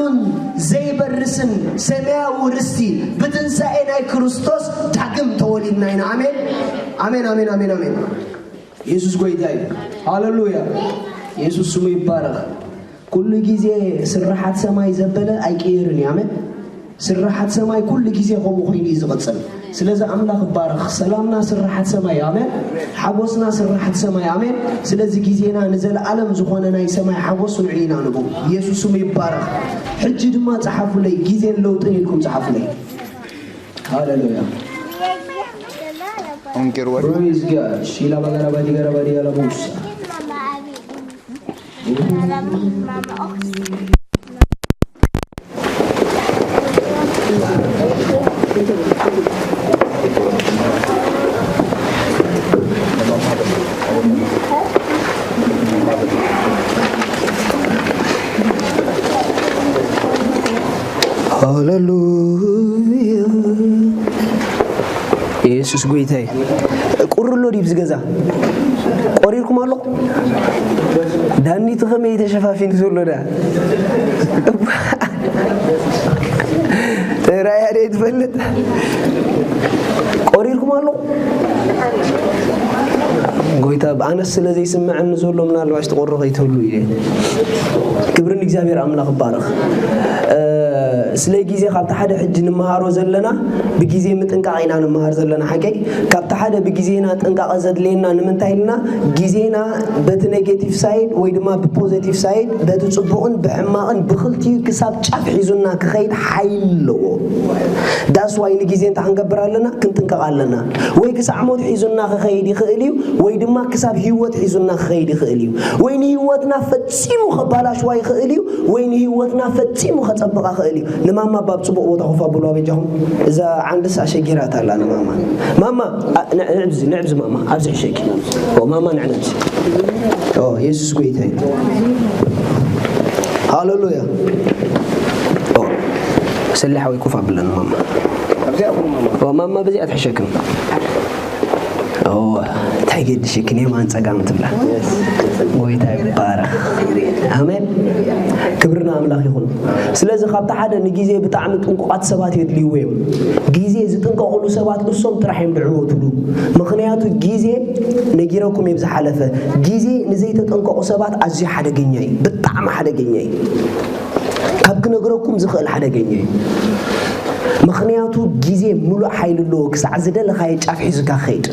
زمن زي برسن سماء ورستي بتنسائنا كريستوس داقم تولينا آمين آمين آمين آمين آمين يسوع قوي هاللويا يسوع سمي بارك كل جزء سرحات سماي زبالة أي كيرني آمين سرحات سماي كل جزء قوم خيني زغتصل سلازا أملاك بارك سلامنا سرحات سماي آمين حبوسنا سرحات سماي آمين سلازا جزينا نزل عالم زخاننا يسماي حبوس ونعينا نبو يسوع سمي بارك حجد ما تحفوا لي جزء لو تنيلكم تحفوا لي هاللويا أنكر ورد Praise God شيلا بغربادي على بوسا هاللويا يسوع قويتاي قرلو ديبز غزا قريركم الله داني تخمي تشفافين زولو دا رايا ديت فلت قريركم الله قويتا بانس ስለዚህ ስምዕን ዘሎ ምናልባሽ ተቆርቀ ይተሉ ይሄ ክብርን እግዚአብሔር አምላክ ባረክ ስለ ጊዜ ካብታ ሓደ ሕጅ ንመሃሮ ዘለና በጊዜ ምጥንቃቂና ንመሃር ዘለና ሓቀይ ካብታ ሓደ በጊዜና ጥንቃቀ ዘድለና ንምንታይልና ጊዜና በት ኔጌቲቭ ሳይድ ወይ ድማ በፖዚቲቭ ሳይድ በት ጽቡቅን በሕማቅን በخلቲ ክሳብ ጫፍ ሒዙና ክኸይድ ሓይልዎ ዳስ ዋይ ንጊዜን ታንገብራለና ክንጥንቃቃለና ወይ ክሳዕሞት ሒዙና ክኸይድ ይኽእል ወይ ድማ ክሳብ ህይወት ሒዙና ክኸይድ ይኽእል ወይ ንህይወትና ፈጺሙ ከባላሽ ወይ ይኽእል ወይ ንህይወትና ፈጺሙ ከጸበቃ ይኽእል لماما باب صبو وضعوا فابلوا بيجهم إذا عند ساشجيرات الله ماما نعبز ماما أبزح شيك وماما نعنبز يسوع قوي هاللويا سلحوا يكوفا بلنا ماما وماما بزي أتحشكم تايجد شكني ما أنسى قامت بلا قويتاي بارك آمين كبرنا أملاك يخون سلازي خابت حدا نجيزي بتعمل تنققات سبات يدليوهم جيزي زتنققلو سبات لصوم ترحيم دعوه تلو مخنياتو جيزي نجيركم يبزح حلفة جيزي نزيت تنققو سبات أزي حدا جنياي بتعم حدا جنياي كابك نقرأكم زخل حدا جنياي مخنياتو جيزي ملو حيل اللوك سعزده لخايج أفحيزك خيد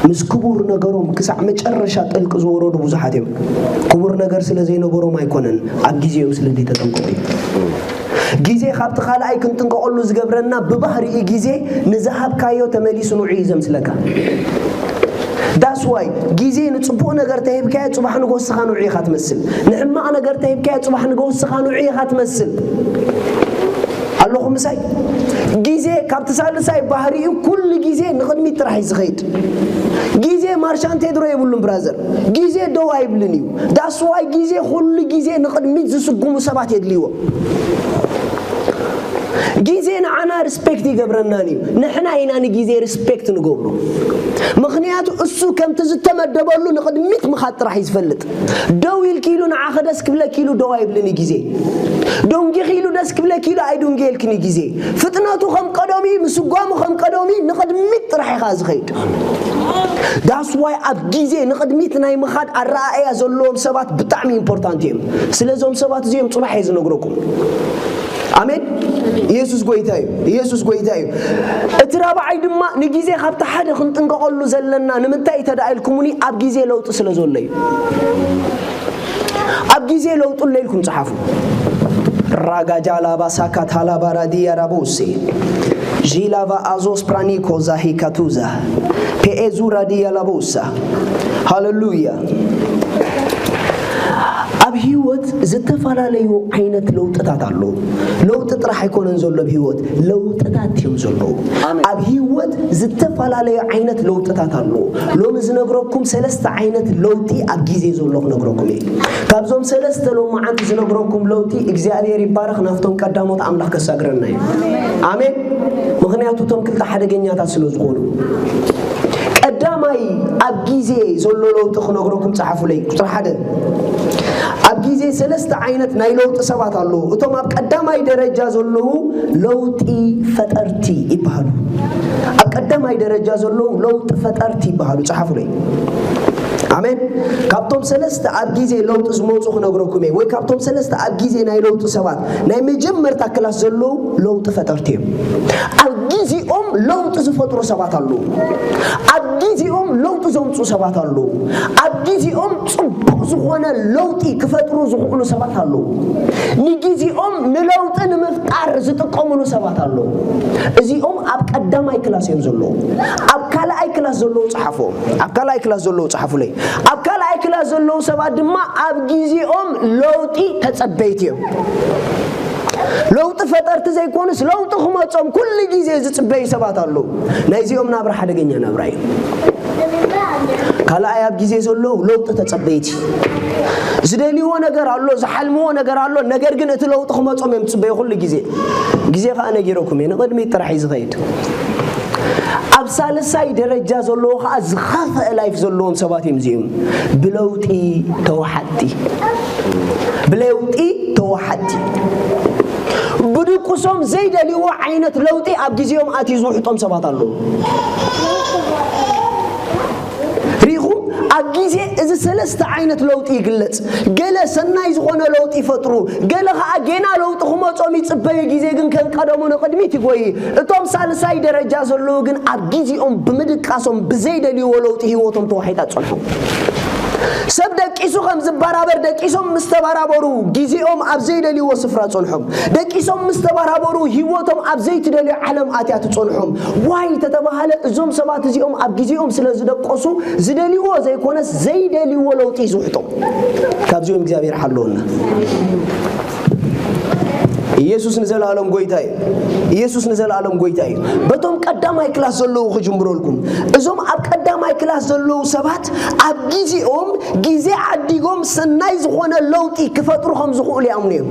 مس كبور نجارهم كسع متشرشات الكزورو بوزحاتهم كبور نجار سلزي نجارو ما يكونن عجيزيهم سلدي تتنقطي جيزي خابت خال أي كنت نقول له زجبرنا ببحر جيزي نذهب كايو تملي سنوعي زمسلكا That's why جيزي نتصبو نجار تهيب كايو صباح نقول سخانو عي خات مسل نعم أنا نجار تهيب كايو صباح نقول سخانو عي خات مسل اللهم ساي جيزي كابت سال ساي بحري كل جيزي نقدمي ترح يزغيد جيزي مارشان تدرو يقولون برازر جيزي دو يبلنيو That's why جيزي كل جيزي نقدمي زسقوم سبعة يدليو جيزينا عنا ريسبكت يقبرناني نحنا هنا نجيزي ريسبكت نقبره مخنياتو السو كم تزتما دبلو نقد 100 مخاط راح يزفلت دوي الكيلو نعاخدس كبلا كيلو دواي بلني جيزي دونجي خيلو داس كبلا كيلو اي دونجي الكني جيزي فتناتو خم قدومي مسقامو خم قدومي نقد 100 راح يخاز خيد That's why اب جيزي نقد 100 ناي مخاط الرائع زلوم سبات بطعمي امبورطانتيم سلازوم سبات زيهم صباح يزنقركم آمين يسوع قويتايو اترابع عيدما نجيزي خابت حدا خنت نقولو زلنا نمنتاي تدعي لكموني اب جيزي لوط سلازولي اب جيزي لوط ليلكم صحافو راغا جالابا ساكات هالابا راديا رابوسي جيلافا ازوس برانيكو زاهي كاتوزا بيزو راديا لابوسا هاللويا اب هيوت زتفالاليو عينت لوطታት አሉ لوطት راح يكونن ዘሎ بهيوت لوطታት يم ዘሎ اب هيوت زتفالاليو عينت لوطታት አሉ ሎም ዝነግረኩም ሰለስተ عينت لوطي اب ጊዜ ዘሎ ነግረኩም ካብዞም ሰለስተ ሎም ማዓንት ዝነግረኩም لوطي እግዚአብሔር ይባረክ ናፍቶም ቀዳሞት አምላክ ከሳግረና አሜን ምክንያቱ ቶም ክልተ ሓደገኛታት ስለዝኾኑ ቀዳማ ቀዳማይ ኣብ ጊዜ ዘሎ ለውጥ ክነግረኩም ጻሓፉ ለይ ቁጥር 1 ኣብ ጊዜ ሰለስተ ዓይነት ናይ ለውጥ ሰባት ኣለዉ እቶም ኣብ ቀዳማይ ደረጃ ዘለዉ ለውጢ ፈጠርቲ ይባሃሉ ኣብ ቀዳማይ ደረጃ ዘለዉ ለውጥ ፈጠርቲ ይባሃሉ ጻሓፉ ለይ አሜን ካብቶም ሰለስተ ኣብ ጊዜ ለውጥ ዝመጹ ክነግረኩም ወይ ካብቶም ሰለስተ ኣብ ጊዜ ናይ ለውጥ ሰባት ናይ መጀመርታ ክላስ ዘለዉ ለውጥ ፈጠርቲ ኣብ ጊዜኦም ለውጥ ዝፈጥሩ ሰባት ኣለዉ ኣብ ጊዜኦም ለውጥ ዘምጹ ሰባት ኣለዉ ኣብ ጊዜኦም ጽቡቕ ዝኾነ ለውጢ ክፈጥሩ ዝኽእሉ ሰባት ኣለዉ ንጊዜኦም ንለውጥ ንምፍጣር ዝጥቀሙሉ ሰባት ኣለዉ እዚኦም ኣብ ቀዳማይ ክላስ እዮም ዘለዉ ኣብ ካልኣይ ክላስ ዘለዉ ጻሓፎም ኣብ ካልኣይ ክላስ ዘለዉ ጻሓፉ ለይ ኣብ ካልኣይ ክላስ ዘለዉ ሰባት ድማ ኣብ ጊዜኦም ለውጢ ተጸበይቲ እዮም ለውጥ ፈጠርቲ ዘይኮኑስ ለውጥ ክመጾም ኩሉ ጊዜ ዝጽበይ ሰባት ኣለዉ ናይዚኦም ናብራ ሓደገኛ ናብራ እዩ ካልኣይ ኣብ ጊዜ ዘለዉ ለውጥ ተጸበይቲ ዝደልይዎ ነገር ኣሎ ዝሓልምዎ ነገር ኣሎ ነገር ግን እቲ ለውጥ ክመጾም እዮም ዝጽበይ ኩሉ ጊዜ ጊዜ ከዓ ነጊረኩም እየ ንቕድሚት ጥራሕ እዩ ዝኸይድ ኣብ ሳልሳይ ደረጃ ዘለዉ ከዓ ዝኸፍአ ላይፍ ዘለዎም ሰባት እዮም እዚኦም ብለውጢ ተዋሓቲ ብድቁሶም ዘይደልይዎ ዓይነት ለውጢ ኣብ ጊዜኦም ኣትዩ ዝውሕጦም ሰባት ኣለዉ ሪኹም ኣብ ጊዜ እዚ ሰለስተ ዓይነት ለውጢ ይግለጽ ገለ ሰናይ ዝኾነ ለውጢ ይፈጥሩ ገለ ከዓ ገና ለውጢ ክመጾም ይጽበዩ ጊዜ ግን ከንቀደሙ ንቕድሚት ይጎይ እቶም ሳልሳይ ደረጃ ዘለዉ ግን ኣብ ጊዜኦም ብምድቃሶም ብዘይደልይዎ ለውጢ ህይወቶም ተዋሒጣ ጸንሑ ሰብ ደቂሱ ከም ዝባራበር ደቂሶም ምስተባራበሩ ጊዜኦም ኣብ ዘይደልይዎ ስፍራ ጸንሖም ደቂሶም ምስተባራበሩ ህይወቶም ኣብ ዘይትደልዩ ዓለም ኣትያት ጸንሖም ዋይ ተተባሃለ እዞም ሰባት እዚኦም ኣብ ጊዜኦም ስለ ዝደቆሱ ዝደልይዎ ዘይኮነስ ዘይደልይዎ ለውጢ ዝውሕጦም ካብዚኦም እግዚአብሔር ሓለውና ኢየሱስ ንዘላለም ጎይታ እዩ በቶም ቀዳማይ ክላስ ዘለዉ ክጅምረልኩም እዞም ኣብ ቀዳማይ ክላስ ዘለዉ ሰባት ኣብ ጊዜኦም ጊዜ ዓዲጎም ሰናይ ዝኾነ ለውጢ ክፈጥሩ ከም ዝኽእሉ ያምኑ እዮም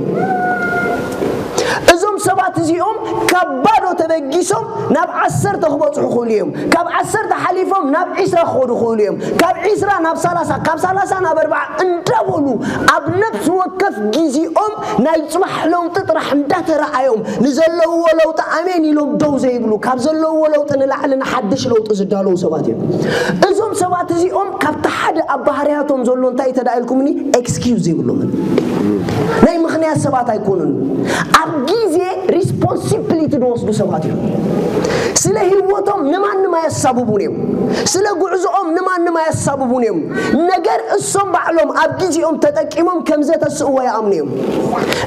እዞም ሰባት እዚኦም ካብ ባዶ ተበጊሶም ናብ 10 ክበጽሑ ክእሉ እዮም ካብ 10 ሓሊፎም ናብ 20 ክኸዱ ክእሉ እዮም ካብ 20 ናብ 30 ካብ 30 ናብ 40 እንዳበሉ ኣብ ነፍሲ ወከፍ ጊዜኦም ናይ ጽባሕ ለውጢ ጥራሕ እንዳተረኣዮም ንዘለውዎ ለውጢ ኣሜን ኢሎም ደው ዘይብሉ ካብ ዘለውዎ ለውጢ ንላዕሊ ንሓድሽ ለውጢ ዝዳለዉ ሰባት እዮም እዞም ሰባት እዚኦም ካብቲ ሓደ ኣብ ባህርያቶም ዘሎ እንታይ ተዳኢልኩምኒ ኤክስኪውዝ ይብሉም ናይ ምኽንያት ሰባት ኣይኮኑን ኣብ ጊዜ ሪስፖንሲቢሊቲ ዝወስዱ ሰባት እዮም ስለ ህይወቶም ንማንም ኣያሳብቡን እዮም ስለ ጉዕዞኦም ንማንም ኣያሳብቡን እዮም ነገር እሶም ባዕሎም ኣብ ጊዜኦም ተጠቂሞም ከም ዘተስእዎ ይኣምኑ እዮም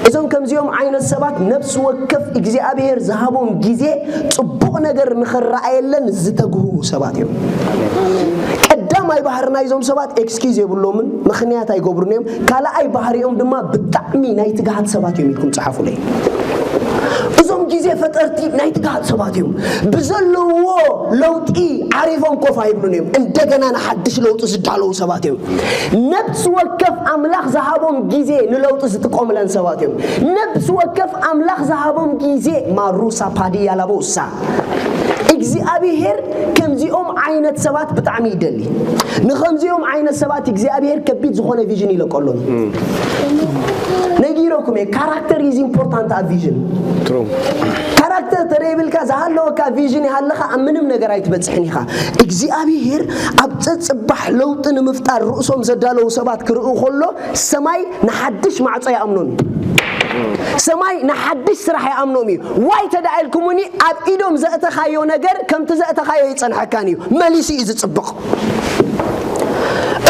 እዞም ከምዚኦም ዓይነት ሰባት ነፍሲ ወከፍ እግዚአብሔር ዝሃቦም ጊዜ ጽቡቕ ነገር ንኽረኣየለን ዝተግሁ ሰባት እዮም ቀዳማይ ባህርና ይዞም ሰባት ኤክስኪውዝ ይብሎምን ምኽንያት ኣይገብሩን እዮም ካልኣይ ባህሪኦም ድማ ብጣዕሚ ናይ ትግሃት ሰባት እዮም ኢልኩም ጻሓፉ ለይ እዞም ጊዜ ፈጠርቲ ናይ ትግሃት ሰባት እዮም ብዘለዎ ለውጢ ዓሪፎም ኮፍ ኣይብሉን እዮም እንደገና ንሓድሽ ለውጢ ዝዳለዉ ሰባት እዮም ነፍሲ ወከፍ ኣምላኽ ዝሃቦም ጊዜ ንለውጢ ዝጥቀሙለን ሰባት እዮም ነፍሲ ወከፍ ኣምላኽ ዝሃቦም ጊዜ ማሩሳ ፓዲያ ላቦሳ እግዚአብሔር ከምዚኦም ዓይነት ሰባት ብጣዕሚ ይደሊ ንከምዚኦም ዓይነት ሰባት እግዚአብሔር ከቢድ ዝኾነ ቪዥን ይለቀሎም ነጊሮኩም ካራክተር ኢዝ ኢምፖርታንት ኣብ ቪዥን ትሩ ካራክተር ተሬብልካ ዝሃለወካ ቪዥን ይሃለኻ ኣብ ምንም ነገር ኣይትበጽሕን ኢኻ እግዚአብሔር ኣብ ጽባሕ ለውጢ ንምፍጣር ርእሶም ዘዳለዉ ሰባት ክርእዩ ከሎ ሰማይ ንሓድሽ ማዕጾ ይኣምኑን ሰማይ ንሓድሽ ስራሕ ይኣምኖም እዩ ዋይ ተዳኢልኩምኒ ኣብ ኢዶም ዘእተኻዮ ነገር ከምቲ ዘእተኻዮ ይጸንሐካን እዩ መሊሲ እዩ ዝጽብቕ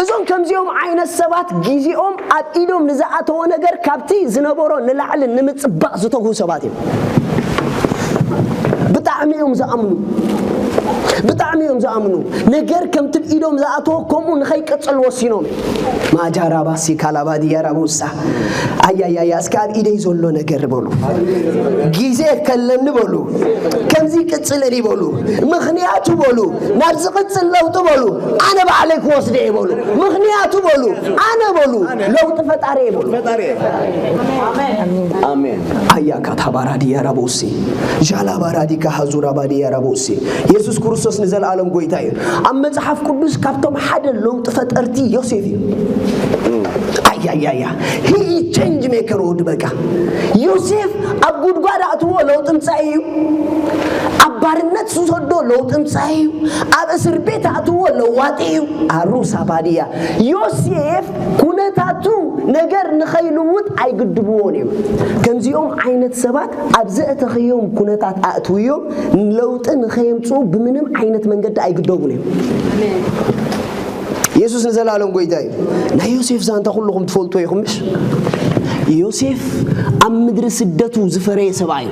እዞም ከምዚኦም ዓይነት ሰባት ጊዜኦም ኣብ ኢዶም ንዝኣተዎ ነገር ካብቲ ዝነበሮ ንላዕሊ ንምጽባቕ ዝተግሁ ሰባት እዮም ብጣዕሚ እዮም ዝኣምኑ ነገር ከምቲ ኢዶም ዝኣተዎ ከምኡ ንኸይቅጽል ወሲኖም ማጃራባሲ ካላባዲያ ራቡሳ ኣያያያ እስከ ኣብ ኢደይ ዘሎ ነገር በሉ ጊዜ ከለኒ በሉ ከምዚ ቅጽልን ይበሉ ምኽንያቱ በሉ ናብ ዝቕጽል ለውጢ በሉ ኣነ ባዕለይ ክወስደ ይበሉ ምኽንያቱ በሉ ኣነ በሉ ለውጢ ፈጣሪ ይበሉ አሜን አያካ ታባራዲያ ራቡሲ ጃላባራዲካ ሐዙራባዲያ ራቡሲ ኢየሱስ ክርስቶስ ክርስቶስ ንዘለዓለም ጎይታ እዩ ኣብ መጽሓፍ ቅዱስ ካብቶም ሓደ ለውጥ ፈጠርቲ ዮሴፍ እዩ he change maker ወድ በቃ ዮሴፍ ኣብ ጉድጓድ አትዎ ለውጥ ምጻዩ ኣብ ባርነት ሱሰዶ ለውጥ ምጻዩ ኣብ እስር ቤት አትዎ ለዋጢዩ አሩሳ ባዲያ ዮሴፍ ኩነታቱ ነገር ንኸይልውጥ አይግድብዎን እዩ ከምዚኦም ዓይነት ሰባት ኣብ ዘእተኸዮም ኩነታት አትውዮም ለውጥ ንኸይምጹ ብምንም ዓይነት መንገድ አይግድቡን እዩ ኢየሱስ ንዘላለም ጎይታ እዩ ናይ ዮሴፍ ዛንታ ኩልኩም ትፈልጡ ይኹምሽ ዮሴፍ ኣብ ምድሪ ስደቱ ዝፈረየ ሰብኣይ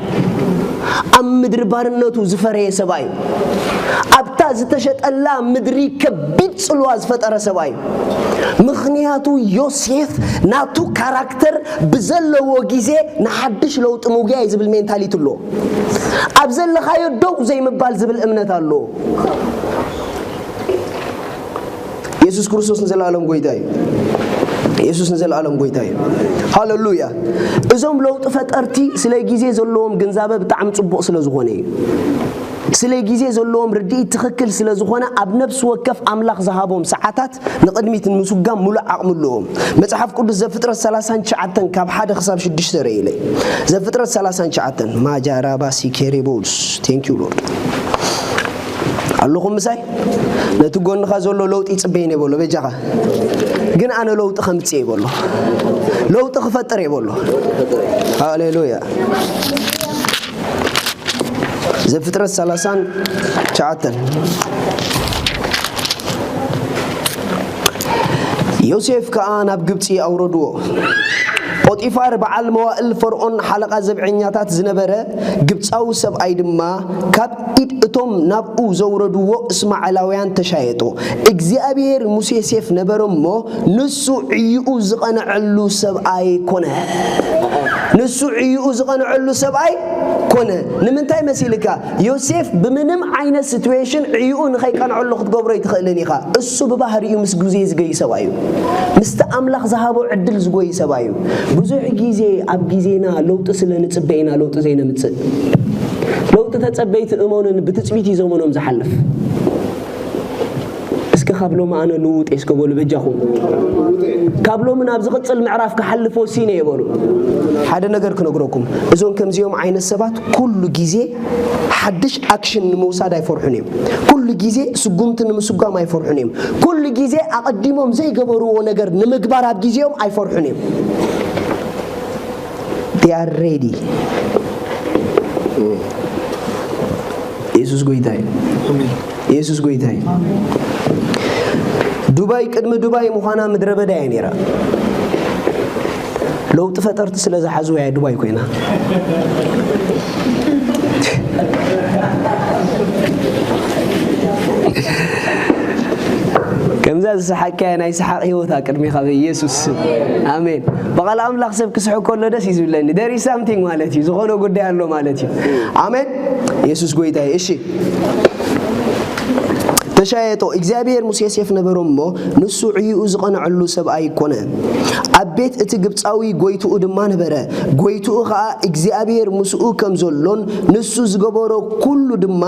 ኣብ ምድሪ ባርነቱ ዝፈረየ ሰብኣይ ኣብታ ዝተሸጠላ ምድሪ ከቢድ ጽልዋ ዝፈጠረ ሰብኣይ ምኽንያቱ ዮሴፍ ናቱ ካራክተር ብዘለዎ ጊዜ ንሓድሽ ለውጥ ሙግያ ዝብል ሜንታሊቲ ኣሎ ኣብ ዘለኻዮ ደው ዘይምባል ዝብል እምነት ኣሎ ኢየሱስ ክርስቶስ ንዘላለም ጎይታ እዩ ኢየሱስ ንዘላለም ጎይታ እዩ ሃሌሉያ እዞም ለውጥ ፈጠርቲ ስለ ጊዜ ዘለዎም ግንዛበ ብጣዕሚ ጽቡቕ ስለ ዝኾነ እዩ ስለ ጊዜ ዘለዎም ርድኢት ትኽክል ስለ ዝኾነ ኣብ ነፍስ ወከፍ ኣምላኽ ዝሃቦም ሰዓታት ንቕድሚት ንምስጋም ሙሉእ ዓቕሚ ኣለዎም መጽሓፍ ቅዱስ ዘፍጥረት 39 ካብ 1 ክሳብ 6 ረእይለይ ዘፍጥረት 39 ማጃራባሲ ኬሬቦልስ ቴንክ ዩ ሎርድ ኣለኹም ምሳይ ነቲ ጎንኻ ዘሎ ለውጥ ይጽበይን ይበሎ በጃኻ ግን ኣነ ለውጥ ከምጽእ ይበሎ ለውጥ ክፈጥር ይበሎ ሃሌሉያ ዘፍጥረት 39 ዮሴፍ ከኣ ናብ ግብጺ አውረድዎ ጶጢፋር በዓል መዋእል ፈርዖን ሓለቃ ዘብዐኛታት ዝነበረ ግብጻዊ ሰብኣይ ድማ ካብ ኢድ እቶም ናብኡ ዘውረድዎ እስማዓላውያን ተሻየጦ እግዚአብሔር ሙሴ ዮሴፍ ነበረሞ ንሱ ዕይኡ ዝቐነዐሉ ሰብኣይ ኮነ ንሱ ዕይኡ ዝቐነዐሉ ሰብኣይ ኮነ ንምንታይ መሲልካ ዮሴፍ ብምንም ዓይነት ሲቹዌሽን ዕይኡ ንኸይቀንዐሉ ክትገብሮ ይትኽእልን ኢኻ እሱ ብባህሪኡ ምስ ግዜ ዝገይ ሰብኣይ ምስቲ ኣምላኽ ዝሃቦ ዕድል ዝጎይ ሰብኣይ ብዙሕ ጊዜ ኣብ ጊዜና ለውጥ ስለንጽበይና ለውጥ ዘይነምጽእ ለውጥ ተጸበይቲ እሞንን ብትጽቢት ይዘመኖም ዝሓልፍ እስከ ካብሎም ኣነ ልውጥ እስከበሉ በጃኹም ካብሎም ናብ ዝቕጽል ምዕራፍ ክሓልፎ ሲነ ይበሉ ሓደ ነገር ክነግረኩም እዞም ከምዚኦም ዓይነት ሰባት ኩሉ ጊዜ ሓድሽ ኣክሽን ንምውሳድ ኣይፈርሑን እዮም ኩሉ ጊዜ ስጉምቲ ንምስጓም ኣይፈርሑን እዮም ኩሉ ጊዜ ኣቐዲሞም ዘይገበርዎ ነገር ንምግባር ኣብ ጊዜኦም ኣይፈርሑን እዮም they are ready ኢየሱስ ጎይታይ ኢየሱስ ጎይታይ ዱባይ ቅድመ ዱባይ ሙኻና ምድረ በዳ እያ ነይራ ለውጥ ፈጠርቲ ስለ ዝሓዙ ያ ዱባይ ኮይና ከምዛ ዝስሓካ ናይ ስሓቅ ህይወታ ቅድሚኻ በኢየሱስ አሜን በቃል አምላኽ ሰብ ክስሑ ከሎ ደስ ይዝብለኒ there is something ማለት እዩ ዝኾነ ጉዳይ ኣሎ ማለት እዩ አሜን ኢየሱስ ጎይታይ እሺ ተሻየጦ እግዚአብሔር ሙሴ ዮሴፍ ነበረሞ ንሱ ዕይኡ ዝቐነዐሉ ሰብኣይ ኮነ ኣብ ቤት እቲ ግብጻዊ ጎይቱኡ ድማ ነበረ ጎይቱኡ ኸኣ እግዚአብሔር ሙስኡ ከም ዘሎን ንሱ ዝገበሮ ኩሉ ድማ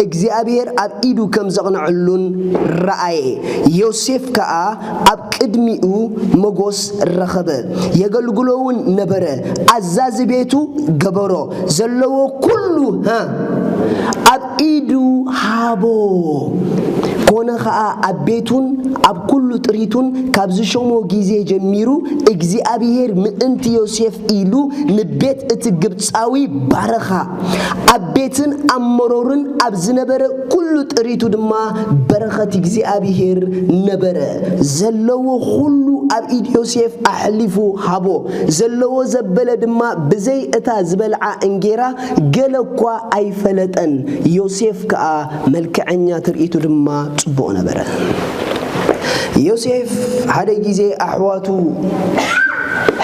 እግዚአብሔር ኣብ ኢዱ ከም ዘቕነዐሉን ረአየ ዮሴፍ ከኣ ኣብ ቅድሚኡ መጎስ ረኸበ የገልግሎውን ነበረ ኣዛዚ ቤቱ ገበሮ ዘለዎ ኩሉ ኣብ ኢዱ ሃቦ ኮነ ኸኣ ኣብ ቤቱን ኣብ ኩሉ ጥሪቱን ካብ ዝሾሞ ጊዜ ጀሚሩ እግዚአብሔር ምእንቲ ዮሴፍ ኢሉ ንቤት እቲ ግብጻዊ ባረኻ ኣብ ቤትን ኣመሮርን ኣብ ዝነበረ ኩሉ ጥሪቱ ድማ በረኸት እግዚአብሔር ነበረ ዘለዎ ሁሉ ኣብ ኢድ ዮሴፍ ኣሕሊፉ ሃቦ ዘለዎ ዘበለ ድማ ብዘይ እታ ዝበልዓ እንጌራ ገለኳ ኣይፈለጠን ዮሴፍ ከኣ መልክዐኛ ትርኢቱ ድማ ጽቡቕ ነበረ ዮሴፍ ሓደ ጊዜ ኣሕዋቱ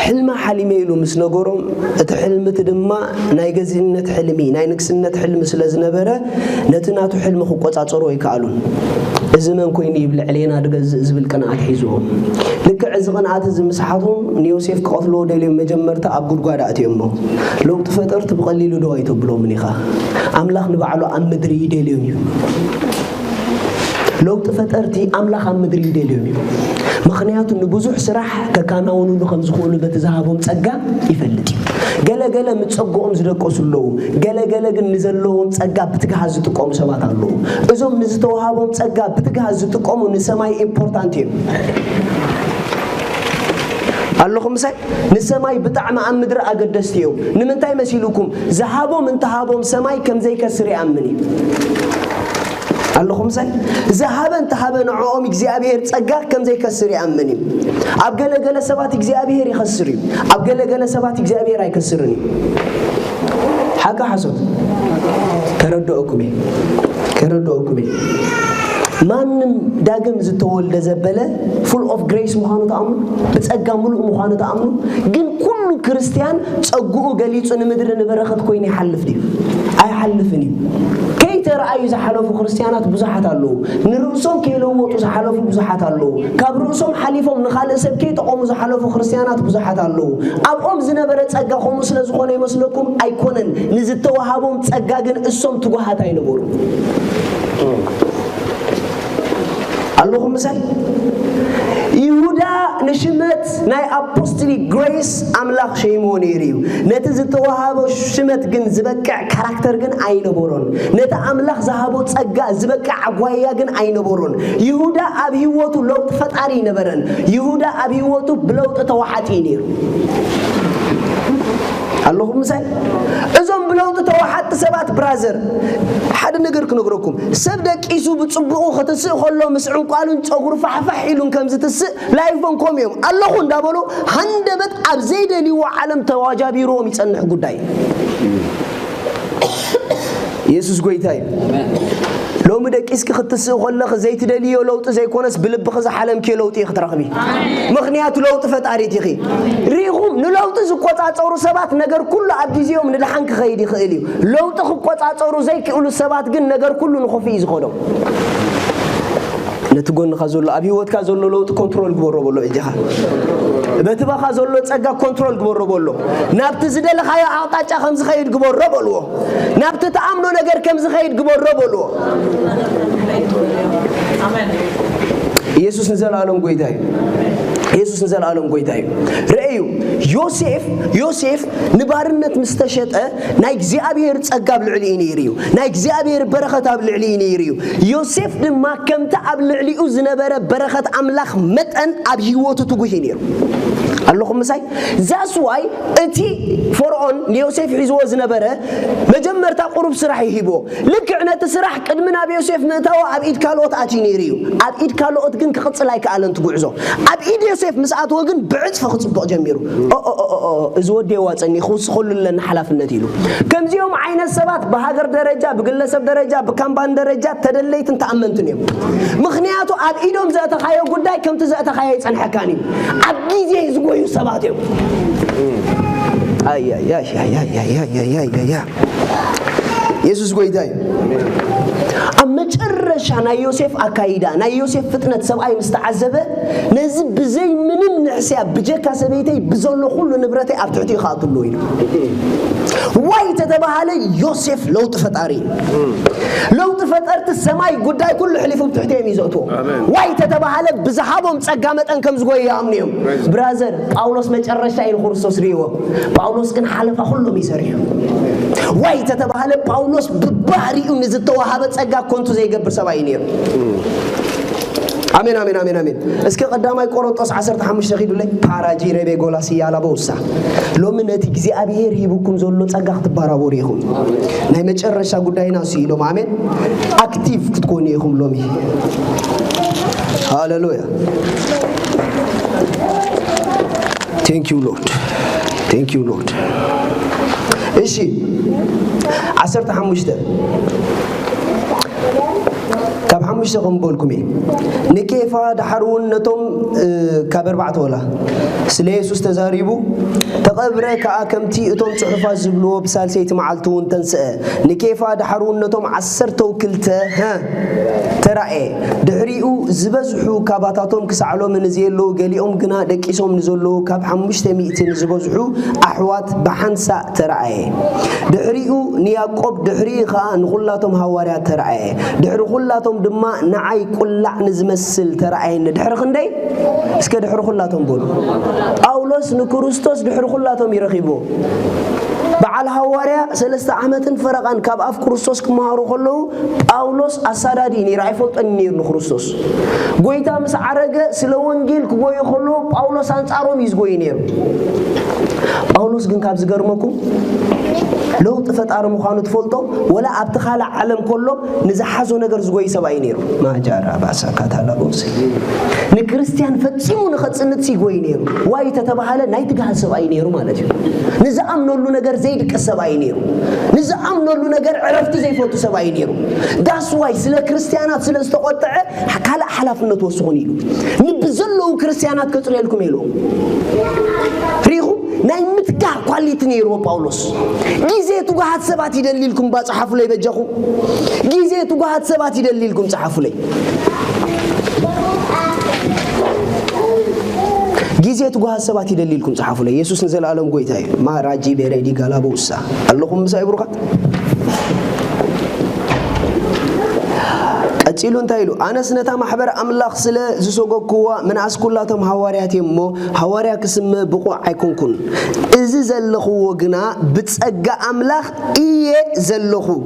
حلم حلمي له مسنجورم الحلم تدمع نايجزينة حلمي ناينكسنة حلم سلازنبرة نتناتو حلم خقوات عطروا يكالون الزمن كويني بالعلينا رجز زبل قناعات حيزوهم لك عز قناعات زمسحاتهم نيوسيف قاتلوا دليل مجمرته أبقول قارات يمه لو تفترت بقليل دوايته بلو منيخا أملاخ نبعلو أم مدري دليل لو تفترتي أملاخ مدري دليل مخنيات نبوزح سرح ككانون لخم زخول بتزهبهم تسجى يفلتي جلا متسجوهم زدقوا سلو جلا نزلهم تسجى بتجهز تقوم سبات الله إذا نزتوهابهم تسجى بتجهز تقوم ونسماي إمبورتانتي اللهم ساي نسماي بتاعنا عم مدر أقدستيو نمنتاي مسيلكم ذهبوا من تهابهم سماي كم زي كسر أمني اللهم ساي ذهبا تهابا نعوم إجزابير تسجى كم زي كسر أمني أبجل جل سبات إجزابير يخسرني أبجل جل سبات إجزابير يكسرني حاجة حصل كردوكمي مانم داغم زتول دزبله full of grace مخانو تامن بتصقا ملء مخانو تامن ግን كل ክርስቲያን ጸጉኡ ገሊጹ ንምድር ንበረኸት ኮይኑ ይحلف ዲ አይحلفኒ ከይተራዩ ዝሐለፉ ክርስቲያናት ብዙሓት አሉ ንርኡሶም ከይለወጡ ዝሐለፉ ብዙሓት አሉ ካብ ርኡሶም ሓሊፎም ንኻልእ ሰብ ከይጠቆሙ ዝሐለፉ ክርስቲያናት ብዙሓት አሉ ኣብኦም ዝነበረ ጸጋ ኾኑ ስለዝኾነ ይመስለኩም ኣይኮነን ንዝተዋሃቦም ጸጋ ግን እሶም ትጓሃት አይነበሩ اللهم صل يهودا نشمت ناي apostolic grace أملاخ شيء مونيريو نتزت وهابو شمت جن زبكع كاركتر جن عين بورون نت أملاخ ذهبوا تسجع زبكع عقوية جن عين بورون يهودا أبي واتو لو تفتعري نبرن يهودا أبي واتو بلو تتوحدينير اللهم صل إذا بلو تتوحد سبات برازر حد نقدر كنقولكم سبدك إيشو بتصبغوا ختص خلوا مسعون قالوا تأجر فحيلون كم زتس لا يفهمكم يوم الله خن دابلو هندبت أبزيد اللي وعلم تواجبي رومي تنح قداي يسوع قويتاي لو مدك إسك ختص خلا خزيت دليل لو تزي كونس بلب خز حلم كيلو تيخ ترقبي مخنيات لو تفت عريتي خي ريهم نلو تزقوت أتصور سبات نجر كل عبديزيهم من الحنك خيدي خيلي لو تخقوت أتصور زي كيقولوا سبات جن نجر كله نخفيز خدهم نتقول نخزول أبي وقت كزول لو تكنترول جبره بقوله إجها بتبغى خزول لو تسجع كنترول جبره بقوله نبت زد الخيا عطاك خمس خير جبره بقوله نبت تعاملوا نجر كم خير جبره بقوله آمين يسوع نزل عليهم قيداي يسوع نزل عليهم قيداي رأيو يوسف نبارنت مستشهد نايك زيابير تسقى بالعلين يريو نايك زيابير بركة بالعلين يريو يوسف لما كم تعب العلي وزنبر بركة أملاخ متن أبيوته تجوهينير اللهم ساي زاسواي أنتي فرعون يوسف حزوا زنبره مجمر تقرب سرح يهبو لك عنا تسرح قد من أبي يوسف نتاوى أبيد كالوت أتينيريو أبيد كالوت جن كخص لايك ألن تقعزو أبيد يوسف مساعد وجن بعد فخص بجميرو زود ديوات أني خوص خل لنا حلف النتيلو كم زيهم عين السبات بهاجر درجة بقلة درجة بكمبان درجة تدليت أنت أمنتني مخنياتو أبيدهم زات خايو قداي كم تزات خايو عن حكاني أبيزي يزقوا يسباتهم يا يسوع قويداي أما ترش أنا يوسف أكايدا أنا يوسف فتنة سبعي مستعذبة نزب زي من حساب بجاك سبيتي بزول كل نبرتي أبتعطي خاطر لوين واي تتبع علي يوسف لو تفتاري لو تفترت السماء قداي كل حلف بتحتي ميزوتو واي تتبع على بزحابهم تسقامت أنكم زقوي يا أمنيهم برازر باولوس ما ترش أي خرصوص ريو باولوس كان حلف كله ميسريو واي تتبع على باولوس بباري ونزتوا هذا تسقى كنتو زي قبل سبعينير آمين آمين آمين آمين اسكي قدامي قرنطس 15 تخيدو لي باراجي ربي غولاسي على بوسا لو من نتيجه ابيهر يبكم زولو صقخ تبارابور يخون ناي مچرشا غداينا سيلو آمين اكتيف كتكوني يخون لومي هاليلويا thank you lord ايشي 15 كاب حمش قنبولكم نكيفا دحرون نتوم كبر بعت ولا سليسوس تزاريبو تقبره كأكمتي أتوم صحفات زبلوا بسالسيت معلتون تنسى نكيفا دحرون نتوم عسرتو كلته ها ترى دحريو زبزحو كاباتاتهم كسعلو من زيلو قاليهم جنا دكيسهم نزلو كاب حمشت مئتين زبزحو أحوات بحنسا ترى دحريو نياقوب دحري خا نقولاتهم هواريات ترى دحر قولاتهم دما نعي كل نزمسل ترى دحر خندي اسكا دحر قولاتهم بولو أولوس نكروستوس دحر قولاتهم يرخيبو بعد هواريا سلسة عامة فرقان كاب أف كروستوس كمهارو خلو أولوس أسادين يرعفوت النير نكروستوس قويتا مس عرقة سلوان جيل كقوي خلو أولوس أنت أروم يزقوي نير أولوس جن كاب زجرمكم لو تفت أرمو خانو تفولتو ولا أبتخالع علم كله نزحزو نجر زقوي سبعين نير ما جرى باسا كاتالا بوسي نكريستيان فتسيمو نخد سنة سيقوي نير واي تتبهالا نايت جهاز سبعين نير مالتي نزعم نقول نجر زيد كسبعين نير نزعم نقول نجر عرفت زي فوتو سبعين نير داس واي سلا كريستيانات سلا استقطع حكالا حلاف النتوسخوني له نبزلو كريستيانات كتري لكم يلو ريخو ناي متكا كواليتي نيرو باولوس جيزيتو قاعد سبات يدليلكم باصحفوا لي بجخو جيزيتو قاعد سبات يدليلكم صحفوا لي جيزيتو قاعد سبات يدليلكم صحفوا لي يسوع نزل عالم قويتاي ما راجي بيريدي قالابو وسا اللهم مسايبرك أتيلون تايلو أنا سنتا محبر أملاخ سلا زسوق كوا من أسكولاتهم هوارياتي مو هواريا كسم بقوع عيكون إذا زلخو وجنا بتسجع أملاخ إيه زلخو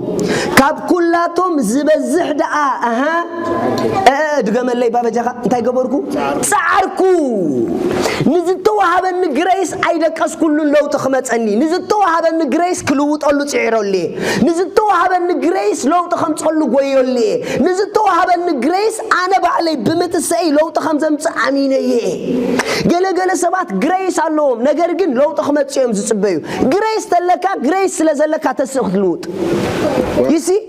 كاب كلاتهم زبزح دعاء دقام اللي بابا جاك أنت يجبركو سعركو نزلتوا هذا النجريس عيدك أسكول لو تخمت عني نزلتوا هذا النجريس كلوت قالوا تعيروا لي نزلتوا هذا النجريس لو تخمت قالوا قويوا لي نزلتوا هذا النجريس أنا بعلي بمت السعي لو تخمت عمينيه جل سبات جريس علوم نجرجن لو تخمت شيء مزبيو جريس تلكا جريس لزلكا تسخلوت يسي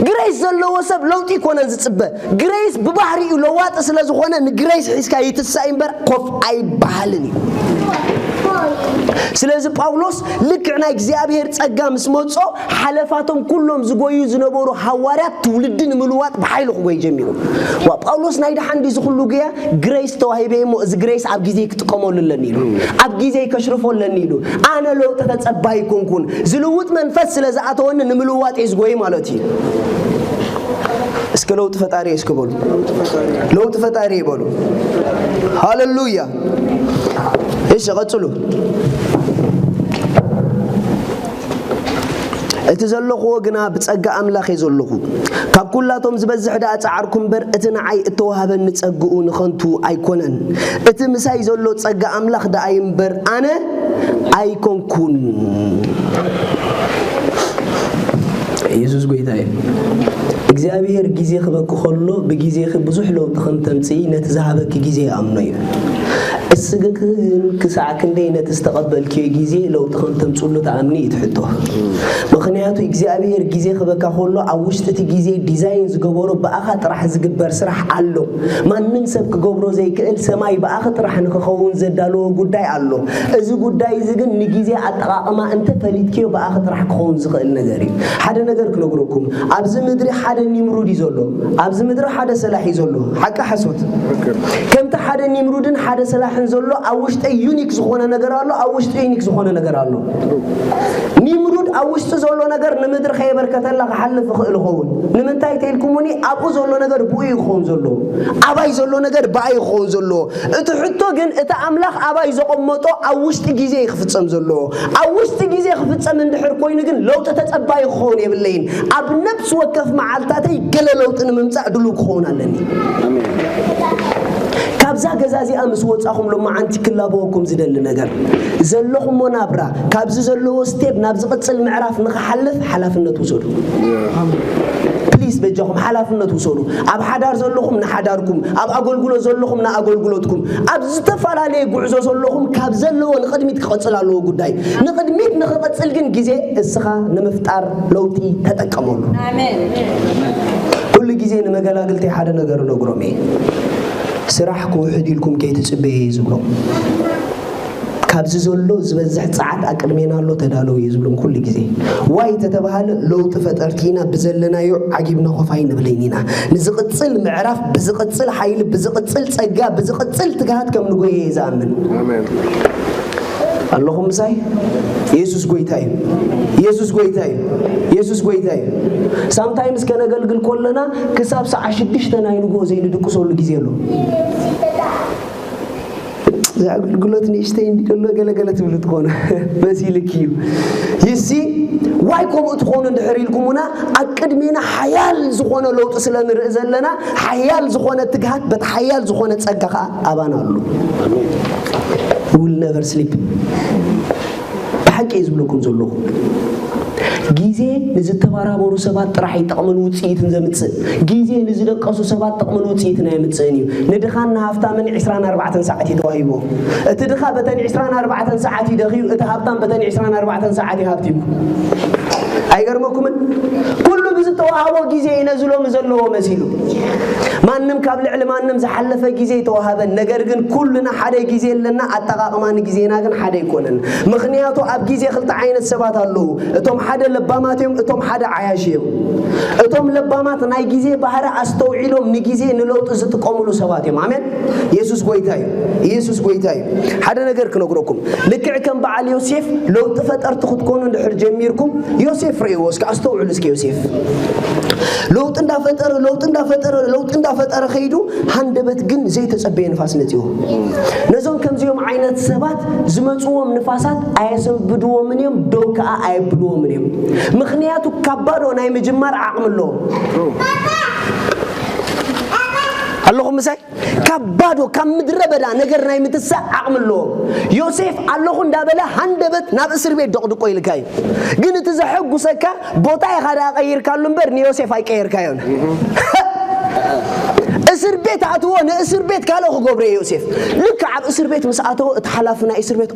جريس زلوا وسب لو تيكون زبه جريس ببحري لو واتس لزخونه نجريس حسكا يتسعين بر قف أي بحالني سلازم باولوس لكعنا إجزابير تأجام سموتسو حلفاتهم كلهم زقويو زنبورو حوارات تولدين ملوات بحيلو خوي جميعهم وباولوس نايدا حندي زخلو جيا جريس توهيبه مو جريس عبجيزيك تقامون للنيلو عبجيزيك كشرفون للنيلو أنا لو تتصباي كون زلوت منفس لزعتون نملوات إزقوي مالتي اسكو لو تفتاري اسكو بولو لو تفتاري بولو هاللويا ايش غتلو اتزلخو وغنا بصقا املاخ يزلخو كاب كلاتهم زبزح دا اصعركم بر اتنعي اتوهابن نصقو نخنتو ايكونن اتمساي زلو صقا املاخ دا ايمبر انا ايكونكون يسوع قويتاي እግዚአብሔር ጊዜ خبك خلو بጊዜ ብዙሕ ለው ተኸንተምጽ ነትዛሃበክ ጊዜ አምነዩ እስግክን ክሳዕክ እንደይነት ተስተቀበልክ ጊዜ ለው ተኸንተምጽሉ ተአምኒ ይትሕቶ ምክንያቱ እግዚአብሔር ጊዜ خبك خلو አውሽተቲ ጊዜ ዲዛይን ዝገበሮ በአኻ ጥራሕ ዝግበር ስራሕ አሎ ማንንም ሰብ ክገብሮ ዘይክእል ሰማይ በአኻ ጥራሕ ንክኸውን ዘዳሎ ጉዳይ አሎ እዚ ጉዳይ ዝግን ንጊዜ አጠቃቀማ እንተ ፈሊትኪዮ በአኻ ጥራሕ ክኸውን ዝኽእል ነገር እዩ ሓደ ነገር ክነግረኩም ኣብዚ ምድሪ ሓደ ኒምሩድ ይዘሎ ኣብዚ ምድሪ ሓደ ሰላሕ ይዘሎ ሓቂ ሓሶት ከምተ ሓደ ኒምሩድን ሓደ ሰላሕን ዘሎ አውሽተ ዩኒክ ዝኾነ ነገር አሎ አውሽተ ዩኒክ ዝኾነ ነገር አሎ ኒምሩድ አውሽተ ዘሎ ነገር ንምድሪ ከይበርከተላ ክሓልፍ ክእል ኸውን ንምንታይ ተይልኩምኒ ኣብኡ ዘሎ ነገር ብኡ ይኸውን ዘሎ ኣባይ ዘሎ ነገር ባይ ይኸውን ዘሎ እቲ ሕቶ ግን እቲ ኣምላኽ ኣባይ ዘቆመጦ አውሽተ ጊዜ ይኽፍጸም ዘሎ አውሽተ ጊዜ ክፍጸም እንድሕር ኮይኑ ግን ለውጥ ተጸባይ ይኸውን የብለይን ኣብ ነፍስ ወከፍ መዓልታተይ ገለ ለውጥ ንምምጻእ ድሉው ክኸውን ኣለኒ አሜን ካብዛ ገዛዚ ኣምስ ወጻኹም ሎማ ኣንቲ ክላቦኩም ዝደሊ ነገር ዘለኹም ሞናብራ ካብዚ ዘለዎ ስቴፕ ናብ ዝቕጽል ምዕራፍ ንኽሓልፍ ሓላፍነት ውሰዱ ፕሊዝ በጃኹም ሓላፍነት ውሰዱ ኣብ ሓዳር ዘለኹም ንሓዳርኩም ኣብ ኣገልግሎ ዘለኹም ንኣገልግሎትኩም ኣብ ዝተፈላለየ ጉዕዞ ዘለኹም ካብ ዘለዎ ንቕድሚት ክቐጽል ኣለዎ ጉዳይ ንቕድሚት ንኽቐጽል ግን ግዜ እስኻ ንምፍጣር ለውጢ ተጠቀመሉ ኣሜን ኩሉ ግዜ ንመገላገልቲ ሓደ ነገር ነግሮም ስራሕኩ ሕዲልኩም ከይትጽበየ ዝብሎ ካብዚ ዘሎ ዝበዝሕ ጻዓት አቅድሜና ኣሎ ተዳለው ይዝብሉን ኩሉ ግዜ ዋይ ተተባሃለ ለውጥ ፈጠርቲና ብዘለናዮ ዓጊብና ኸፋይ ንብለይኒና ንዝቅጽል ምዕራፍ ብዝቅጽል ኃይል ብዝቅጽል ጸጋ ብዝቅጽል ትጋሃት ከም ንጎየ ይዛምን አሜን اللهم مساي ኢየሱስ ጎይታይ ኢየሱስ ጎይታይ ኢየሱስ ጎይታይ sometimes ከነገልግል ኮለና ክሳብ ሰዓት 6 ናይኑ ጎዘይ ንድቁሶሉ ጊዜ ኣሎ አገልግሎት ነሽተይ እንዲደሎ ገለገለት ብልት ሆነ በሲልኪዩ ይሲ ዋይ ኮሞት ሆነ እንደሪልኩሙና አቅድሜና ሐያል ዝሆነ ለውጥ ስለንርኢ ዘለና ሐያል ዝሆነ ትግሃት በተሐያል ዝሆነ ጸጋኻ አባናሉ will never sleep بحق يزبلكم زلو ጊዜ ንዝተባራበሩ ሰባት ጥራይ ይጠቅመን ውጽኢትን ዘምጽእ ጊዜ ንዝደቀሱ ሰባት ጠቅመን ውጽኢትን አይምጽእን እዩ ንድኻና ሃፍታምን 24 ሰዓት ይተዋሂቦ እቲ ድኻ በተን 24 ሰዓት ይደኺዩ እቲ ሃፍታም በተን 24 ሰዓት ይሃብቲቡ አይገርመኩም ኩሉ ብዝተዋሃቦ ጊዜ ይነዝሎም ዘለዎ መሲሉ ማንንም ካብ ልዕል ማንንም ዝሐለፈ ጊዜ ተዋሃበ ነገር ግን ኩሉና ሓደ ጊዜ ለና አጠቃቅማን ጊዜና ግን ሓደ ይኮነን ምክንያቱ አብ ጊዜ ክልተ ዓይነት ሰባት አለው እቶም ሓደ ለባማትዮም እቶም ሓደ ዓያሽዮም እቶም ለባማት ናይ ጊዜ ባህረ አስተውዒሎም ንጊዜ ንለውጥ ዝጥቀሙሉ ሰባት እዮም አሜን ኢየሱስ ጎይታይ ኢየሱስ ጎይታይ ሓደ ነገር ክነግረኩም ልክዕ ከም በዓል ዮሴፍ ለውጥ ፈጠርት ክትኮኑ እንድሕር ጀሚርኩም ዮሴፍ ሪዮስ ካስተውዕሉ እስኪ ዮሴፍ ለውጥ እንዳፈጠረ ኸይዱ ሃንደበት ግን ዘይተጸበየ ንፋስ ነጽዮ ነዞም ከምዚዮም ዓይነት ሰባት ዝመጽዎም ንፋሳት አያሰብድዎም ምንም ዶካ አይብድዎም ምንም ምክንያቱ ከባዶ ናይ መጀመር አቅምሎ اللهم مساي كبادو كمدر بدا ነገር ናይ ምትሳ አቅምሎ ዮሴፍ አለኹ እንዳበለ ሃንደበት ናብ እስር ቤት ደቅድቆ ይልካይ ግን እቲ ዘሐጉሰካ ቦታ ይኻዳ ቀይርካሉ እንበር ዮሴፍ አይቀይርካዮን እስር ቤት አትዎ እስር ቤት ካለው ጎብሬ ዮሴፍ ልክ አብ እስር ቤት መስአተው ተሐላፍና እስር ቤት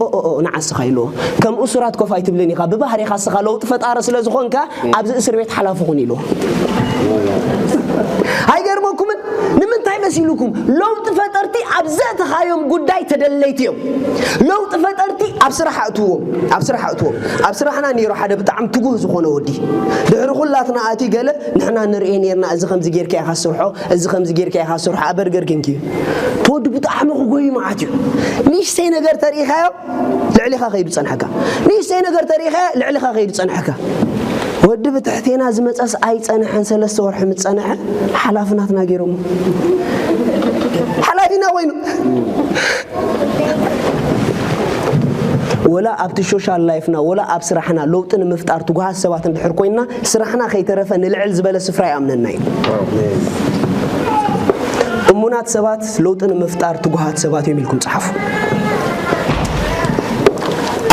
ንዓስ ኻይሎ ከም እስራት ኮፋይ ትብለኒ ኻ በባህሪ ኻስኻ ለውጥ ፈጣረ ስለዝኾንካ አብ እስር ቤት ሐላፍኹን ይሎ አይገርመኩም ንምንታይ መሲሉኩም ለውጥ ፈጠርቲ አብዛት ኻዮም ጉዳይ ተደለይትዮም ለውጥ ፈጠርቲ አብስራህ አትዎም ነይሮ ሓደ በጣም ትጉህ ዝኾነ ወዲ ድሕሪ ኩላትና አቲ ገለ ንሕና ንርኢ ነርና እዚ ከምዚ ጌርካ ይኻስርሖ እዚ ከምዚ ጌርካ ይኻስርሖ አበርገር ክንኪ ተወድ በጣም ጎይ ማዓትዩ ንሽተይ ነገር ተሪኻዮ ልዕሊኻ ኸይዱ ጸንሐካ ንሽተይ ነገር ተሪኻዮ ልዕሊኻ ኸይዱ ጸንሐካ ወድ በትሕቴና ዝመጻስ አይ ጸንሐን 3 ወርሕ ምጸንሐ ሓላፍናትና ገይሮም ሓላፊና ወይኑ ولا ابت السوشيال لايفنا ولا اب سرحنا لوطن مفطار تغها سبات اندحر كوينا سرحنا خيترفن لعل زبل سفراي امنناي امونات سبات لوطن مفطار تغها سبات يملكم صحف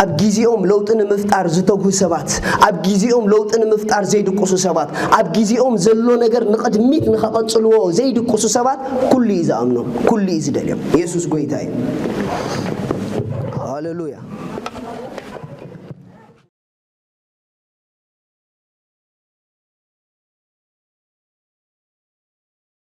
اب غيزيوم لوطن مفطار زتغو سبات اب غيزيوم لوطن مفطار زيدقسو سبات اب غيزيوم زلو ነገር ንቀድሚት ንኸቀጽልዎ ዘይድቁሱ ሰባት ኩሉ ይዛምኑ ኩሉ ይዝደልዮም ኢየሱስ ጎይታይ ሃሌሉያ